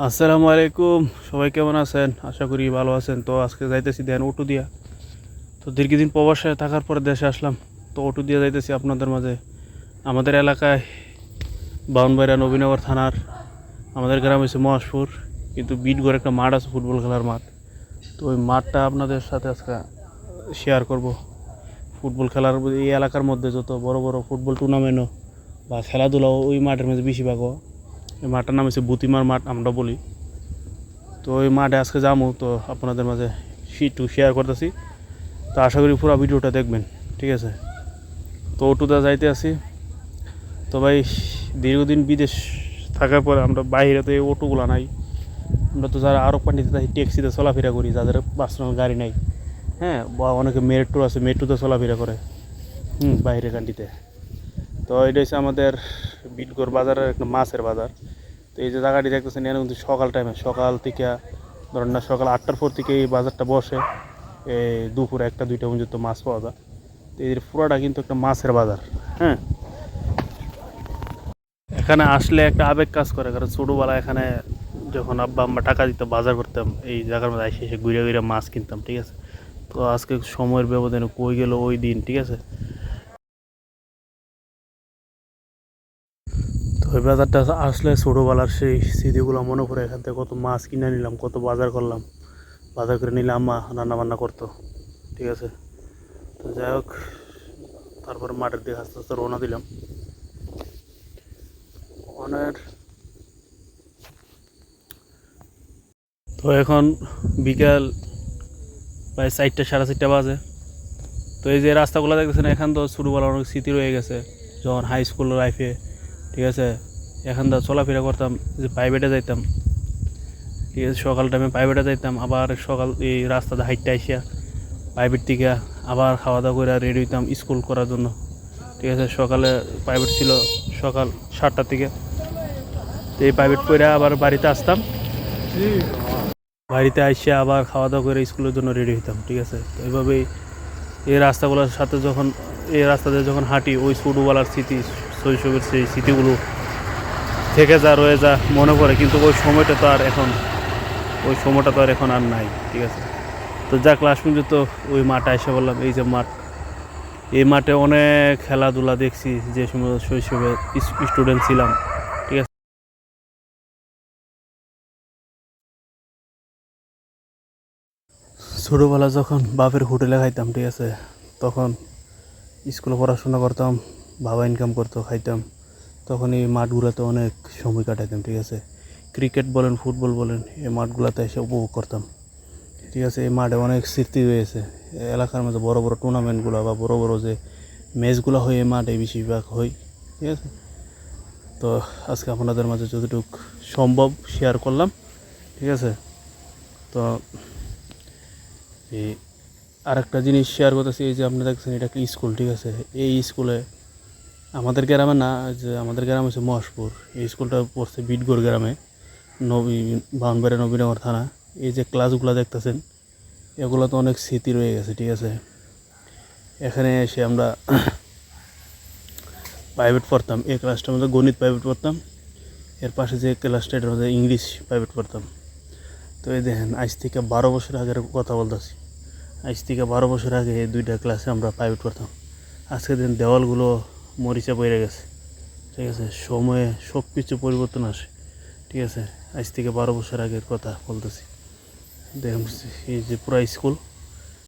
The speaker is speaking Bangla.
আসসালামু আলাইকুম, সবাই কেমন আছেন? আশা করি ভালো আছেন। তো আজকে যাইতেছি দেন অটো দিয়া। তো দীর্ঘদিন প্রবাসে থাকার পরে দেশে আসলাম। তো অটো দিয়ে যাইতেছি আপনাদের মাঝে। আমাদের এলাকায় বাউনবাড়িয়া নবীনগর থানার আমাদের গ্রাম হচ্ছে মহেশপুর, কিন্তু বিটগড় একটা মাঠ আছে, ফুটবল খেলার মাঠ। তো ওই মাঠটা আপনাদের সাথে আজকে শেয়ার করব। ফুটবল খেলার এই এলাকার মধ্যে যত বড় বড় ফুটবল টুর্নামেন্টও বা খেলাধুলাও ওই মাঠের মধ্যে বেশিরভাগ হয়। এই মাঠটার নাম হচ্ছে বুতিমার মাঠ আমরা বলি। তো ওই মাঠে আজকে যাবো, তো আপনাদের মাঝে একটু শেয়ার করতেছি। তো আশা করি পুরো ভিডিওটা দেখবেন, ঠিক আছে? তো অটোতে যাইতে আছি। তো ভাই, দীর্ঘদিন বিদেশ থাকার পরে আমরা বাইরে তো এই অটোগুলো নাই। আমরা তো যারা আরব কান্ট্রিতে থাকি ট্যাক্সিতে চলাফেরা করি, যাদের পার্সোনাল গাড়ি নাই। হ্যাঁ, বা অনেকে মেট্রো আছে, মেট্রোতে চলাফেরা করে বাইরের কান্ট্রিতে। তো এটা হচ্ছে আমাদের বিটগড় বাজারের একটা মাছের বাজার। তো এই যে জায়গাটি দেখতেছেন, এর কিন্তু সকাল টাইমে, সকাল থেকে ধরেন না, সকাল 8টার পর থেকে এই বাজারটা বসে। এই দুপুর 1টা 2টা পর্যন্ত মাছ পাওয়া যায়। তো এর পুরোটা কিন্তু একটা মাছের বাজার। হ্যাঁ, এখানে আসলে একটা আবেগ কাজ করে, কারণ ছোটোবেলা এখানে যখন আব্বা আম্মা টাকা দিত বাজার করতাম, এই জায়গার মধ্যে এসে এসে ঘুরে ঘুরে মাছ কিনতাম, ঠিক আছে? তো আজকে সময়ের ব্যবধানে কই গেল ওই দিন, ঠিক আছে? তো ওই বাজারটা আসলে ছোটোবেলার সেই স্মৃতিগুলো মনে পড়ে। এখান থেকে কত মাছ কিনে নিলাম, কত বাজার করলাম, বাজার করে নিলে আম্মা রান্না বান্না করতো, ঠিক আছে? তো যাই হোক, তারপরে মাঠের দিকে আস্তে আস্তে রওনা দিলাম। অনেক তো এখন বিকাল প্রায় 4টা 4:30 বাজে। তো এই যে রাস্তাগুলো দেখতেছেন, এখান তো ছোটোবেলার অনেক স্মৃতি রয়ে গেছে, যখন হাই স্কুল লাইফে, ঠিক আছে? এখান তো চলাফেরা করতাম, যে প্রাইভেটে যাইতাম, ঠিক আছে? সকাল টাইমে প্রাইভেটে যাইতাম, আবার সকাল এই রাস্তাতে হাইটটা আইসা প্রাইভেট থেকে আবার খাওয়া দাওয়া করে রেডি হইতাম স্কুল করার জন্য, ঠিক আছে? সকালে প্রাইভেট ছিল সকাল 7টা থেকে। তো এই প্রাইভেট করে আবার বাড়িতে আসতাম, বাড়িতে আইসে আবার খাওয়া দাওয়া করে স্কুলের জন্য রেডি হইতাম, ঠিক আছে? তো এইভাবেই এই রাস্তাগুলোর সাথে যখন এই রাস্তাতে যখন হাঁটি, ওই ছোটোবেলার স্মৃতি, শৈশবের সেই স্মৃতিগুলো থেকে যা রয়ে যা মনে পড়ে। কিন্তু ওই সময়টা তো আর এখন, ওই সময়টা তো আর এখন আর নাই, ঠিক আছে? তো যা ক্লাস পর্যন্ত ওই মাঠে এসে বললাম, এই যে মাঠ, এই মাঠে অনেক খেলাধুলা দেখছি যে সময় শৈশবে স্টুডেন্ট ছিলাম, ঠিক আছে? ছোটোবেলা যখন বাপের হোটেলে খাইতাম, ঠিক আছে, তখন স্কুলে পড়াশোনা করতাম, বাবা ইনকাম করতো, খাইতাম, তখন এই মাঠগুলোতে অনেক সময় কাটাইতাম, ঠিক আছে? ক্রিকেট বলেন, ফুটবল বলেন, এই মাঠগুলোতে এসে উপভোগ করতাম, ঠিক আছে? এই মাঠে অনেক স্মৃতি রয়েছে। এলাকার মধ্যে বড় বড় টুর্নামেন্টগুলো বা বড় বড় যে ম্যাচগুলো হয় এই মাঠে বেশিরভাগ হয়, ঠিক আছে? তো আজকে আপনাদের মাঝে যতটুকু সম্ভব শেয়ার করলাম, ঠিক আছে? তো এই আরেকটা জিনিস শেয়ার করতেছি, এই যে আপনি দেখছেন এটা একটা স্কুল, ঠিক আছে? এই স্কুলে আমাদের গ্রামে না, যে আমাদের গ্রাম হচ্ছে মহেশপুর, এই স্কুলটা পড়ছে বিটগড় গ্রামে, বাউনবাড়িয়া নবীনগর থানা। এই যে ক্লাসগুলো দেখতেছেন, এগুলো তো অনেক স্মৃতি রয়ে গেছে, ঠিক আছে? এখানে এসে আমরা প্রাইভেট পড়তাম, এই ক্লাসটার মধ্যে গণিত প্রাইভেট পড়তাম, এর পাশে যে ক্লাসটা এটার মধ্যে ইংলিশ প্রাইভেট পড়তাম। তো এই দেখেন, আজ থেকে 12 বছর আগের কথা বলতেছি, আজ থেকে 12 বছর আগে এই দুইটা ক্লাসে আমরা প্রাইভেট পড়তাম। আজকে দিন দেওয়ালগুলো মরিচা পড়ে গেছে, ঠিক আছে? সময়ে সব কিছু পরিবর্তন আসে, ঠিক আছে? আজ থেকে 12 বছর আগের কথা বলতেছি। দেখুন, এই যে পুরা স্কুল,